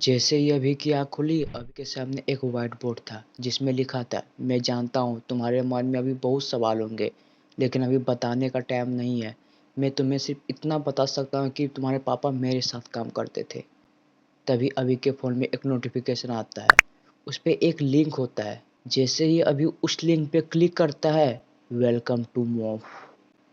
जैसे ही अभी की आँख खुली, अभी के सामने एक व्हाइट बोर्ड था, जिसमें लिखा था, मैं जानता हूँ तुम्हारे मन में अभी बहुत सवाल होंगे, लेकिन अभी बताने का टाइम नहीं है। मैं तुम्हें सिर्फ़ इतना बता सकता हूँ कि तुम्हारे पापा मेरे साथ काम करते थे। तभी अभी के फ़ोन में एक नोटिफ़िकेशन आता है। उस पे एक लिंक होता है। जैसे ही अभी उस लिंक पे क्लिक करता है, वेलकम टू मॉम।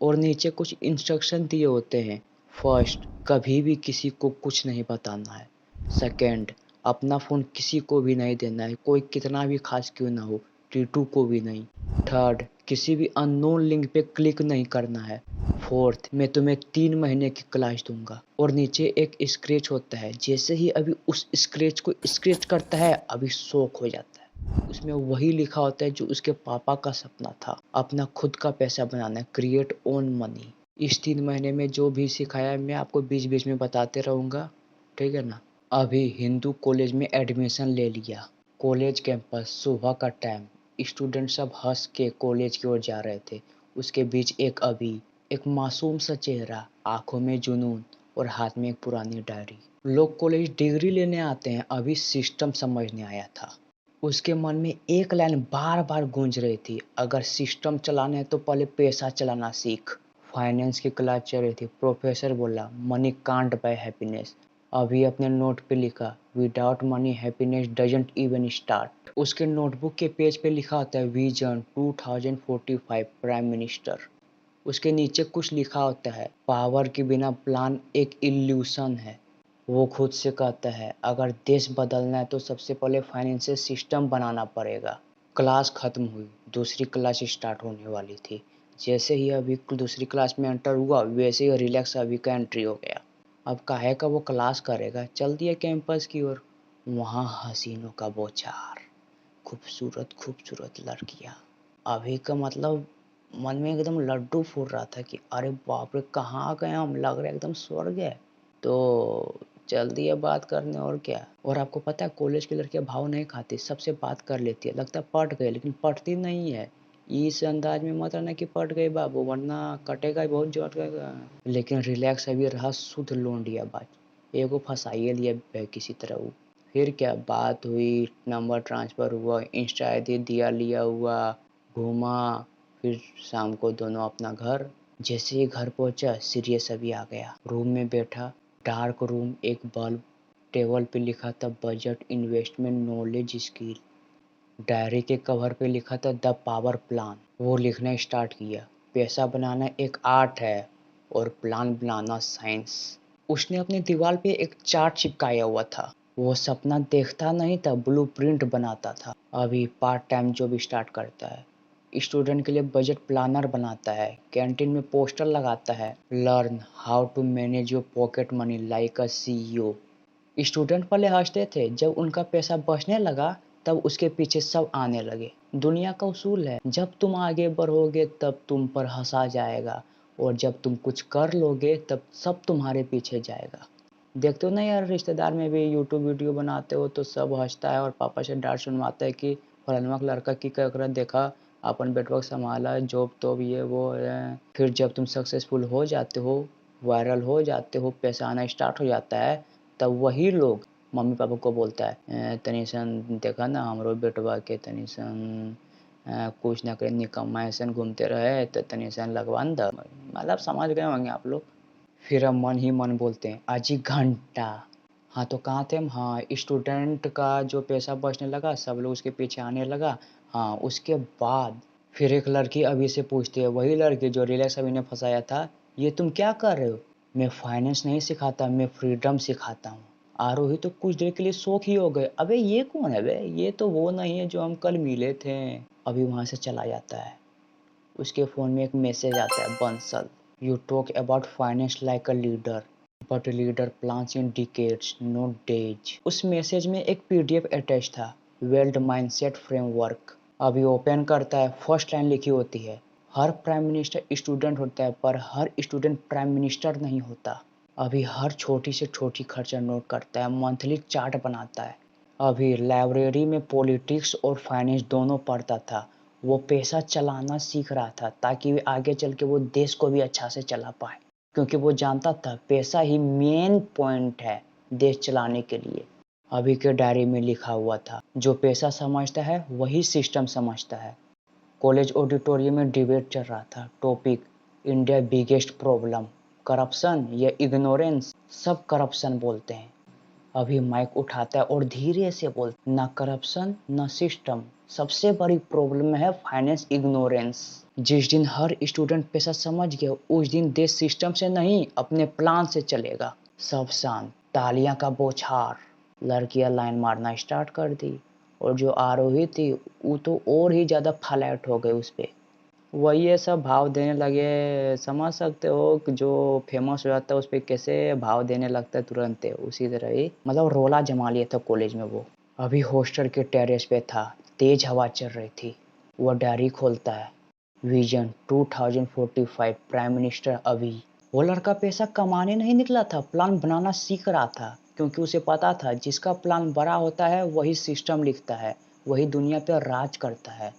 और नीचे कुछ इंस्ट्रक्शन दिए होते हैं। फर्स्ट, कभी भी किसी को कुछ नहीं बताना है। सेकंड, अपना फ़ोन किसी को भी नहीं देना है, कोई कितना भी खास क्यों ना हो, टीटू को भी नहीं। थर्ड, किसी भी अननोन लिंक पे क्लिक नहीं करना है। फोर्थ, मैं तुम्हें 3 महीने की क्लास दूंगा। और नीचे एक स्क्रैच होता है। जैसे ही अभी उस स्क्रैच को स्क्रैच करता है, अभी शॉक हो जाता है। उसमें वही लिखा होता है जो उसके पापा का सपना था, अपना खुद का पैसा बनाना, क्रिएट ओन मनी। इस 3 महीने में जो भी सिखाया है मैं आपको बीच-बीच में बताते रहूँगा, ठीक है ना? अभी हिंदू कॉलेज में एडमिशन ले लिया। कॉलेज कैंपस, सुबह का टाइम, स्टूडेंट सब हँस के कॉलेज की ओर जा रहे थे। उसके बीच एक अभी, एक मासूम सा चेहरा, आँखों में जुनून और हाथ में एक पुरानी डायरी। लोग कॉलेज डिग्री लेने आते हैं, अभी सिस्टम समझने आया था। उसके मन में एक लाइन बार-बार गूंज रही थी, अगर सिस्टम चलाना है तो पहले पैसा चलाना सीख। फाइनेंस की क्लास चल रही थी, प्रोफेसर बोला, मनी कांट बाय हैप्पीनेस। अभी अपने नोट पे लिखा, without money happiness doesn't even start. उसके नोटबुक के पेज पे लिखा होता है, विजन 2045 प्राइम मिनिस्टर। उसके नीचे कुछ लिखा होता है, पावर के बिना प्लान एक इल्यूशन है। वो खुद से कहता है, अगर देश बदलना है तो सबसे पहले फाइनेंशियल सिस्टम बनाना पड़ेगा। क्लास खत्म हुई, दूसरी क्लास स्टार्ट होने वाली थी। जैसे ही अभी दूसरी क्लास में एंटर हुआ, वैसे ही रिलैक्स अभी का एंट्री हो गया। अब काहे का वो क्लास करेगा, चल दिया कैंपस की ओर। वहाँ हसीनों का बौछार, खूबसूरत खूबसूरत लड़कियाँ। अभी का मतलब मन में एकदम लड्डू फूट रहा था कि अरे बाप रे, कहाँ आ गए हम, लग रहा है एकदम स्वर्ग है। तो चल दिया बात करने, और क्या। और आपको पता है कॉलेज की लड़कियां भाव नहीं खाती, सबसे बात कर लेती है, लगता है पट गए, लेकिन पटती नहीं है। इस अंदाज में मत रहना कि पट गई बाबू, वरना कटेगा ही बहुत जोर का। लेकिन रिलैक्स अभी रहा, शुद्ध लोंडिया बात, एगो फंसाइए लिया किसी तरह वो। फिर क्या बात हुई, नंबर ट्रांसफ़र हुआ, इंस्टा आईडी दिया लिया हुआ, घूमा। फिर शाम को दोनों अपना घर। जैसे ही घर पहुंचा, सीरियस अभी आ गया। रूम में बैठा, डार्क रूम, एक बल्ब, टेबल पे लिखा था budget, investment, knowledge, skill. Diary के कवर पे लिखा था द पावर प्लान। वो लिखना स्टार्ट किया, पैसा बनाना एक आर्ट है और प्लान बनाना साइंस। उसने अपनी दीवार पे एक चार्ट चिपकाया हुआ था। वो सपना देखता नहीं था, ब्लूप्रिंट बनाता था। अभी पार्ट टाइम जॉब स्टार्ट करता है, स्टूडेंट के लिए बजट प्लानर बनाता है, कैंटीन में पोस्टर लगाता है, learn how to manage your pocket money like a CEO. Student पहले हंसते थे, जब उनका पैसा बचने लगा तब उसके पीछे सब आने लगे। दुनिया का उसूल है, जब तुम आगे बढ़ोगे तब तुम पर हंसा जाएगा, और जब तुम कुछ कर लोगे तब सब तुम्हारे पीछे जाएगा। देखते हो ना यार, रिश्तेदार में भी यूट्यूब वीडियो बनाते हो तो सब हंसता है और पापा से डांट सुनवाता है कि फलाना लड़का की कर देखा, अपन बेटवा संभाला, जॉब तो ये वो है। फिर जब तुम सक्सेसफुल हो जाते हो, वायरल हो जाते हो, पैसा आना स्टार्ट हो जाता है, तब वही लोग मम्मी पापा को बोलता है, तनी सन देखा ना हमरो बेटवा के, तनी सन कुछ ना करे निकम्मा ऐसन घूमते रहे तो तनी सन लगवा न द। मतलब समझ गए होंगे आप लोग। फिर हम मन ही मन बोलते हैं, आजी घंटा। हाँ तो कहाँ थे हम, हाँ स्टूडेंट का जो पैसा बचने लगा, सब लोग उसके पीछे आने लगा। हाँ उसके बाद फिर एक लड़की अभी से पूछती है, वही लड़की जो रिलैक्स अभी ने फंसाया था, ये तुम क्या कर रहे हो? मैं फाइनेंस नहीं सिखाता, मैं फ्रीडम सिखाता हूँ। आरोही तो कुछ देर के लिए शौक ही हो गए, अबे ये कौन है बे, ये तो वो नहीं है जो हम कल मिले थे। अभी वहाँ से चला जाता है। उसके फ़ोन में एक मैसेज आता है, Bansal, you talk about finance like a leader, but leader plans in decades not days. उस मैसेज में एक पीडीएफ अटैच था, वेल्ड माइंडसेट फ्रेमवर्क। अभी ओपन करता है, फर्स्ट लाइन लिखी होती है, हर प्राइम मिनिस्टर स्टूडेंट होता है पर हर स्टूडेंट प्राइम मिनिस्टर नहीं होता। अभी हर छोटी से छोटी खर्चा नोट करता है, मंथली चार्ट बनाता है। अभी लाइब्रेरी में पॉलिटिक्स और फाइनेंस दोनों पढ़ता था। वो पैसा चलाना सीख रहा था ताकि वे आगे चल के वो देश को भी अच्छा से चला पाए, क्योंकि वो जानता था पैसा ही मेन पॉइंट है देश चलाने के लिए। अभी के डायरी में लिखा हुआ था, जो पैसा समझता है वही सिस्टम समझता है। कॉलेज ऑडिटोरियम में डिबेट चल रहा था। Topic, India biggest problem, corruption या इग्नोरेंस। सब करप्शन बोलते हैं। अभी माइक उठाता है और धीरे से बोलता है, ना करप्शन ना सिस्टम, सबसे बड़ी प्रॉब्लम है फाइनेंस इग्नोरेंस। जिस दिन हर स्टूडेंट पैसा समझ गया, उस दिन देश सिस्टम से नहीं अपने प्लान से चलेगा। सब शांत, तालियां का बौछार। लड़कियां लाइन मारना स्टार्ट कर दी और जो आरोही थी वो तो और ही ज्यादा फ्लैट हो गई उस पे। वही ये सब भाव देने लगे। समझ सकते हो कि जो फेमस हो जाता है उस पर कैसे भाव देने लगता है तुरंत। उसी तरह ही मतलब रोला जमा लिया था कॉलेज में वो। अभी हॉस्टल के टेरेस पे था, तेज हवा चल रही थी। वो डायरी खोलता है, विजन 2045, प्राइम मिनिस्टर अभी। वो लड़का पैसा कमाने नहीं निकला था, प्लान बनाना सीख रहा था, क्योंकि उसे पता था जिसका प्लान बड़ा होता है वही सिस्टम लिखता है, वही दुनिया पे राज करता है।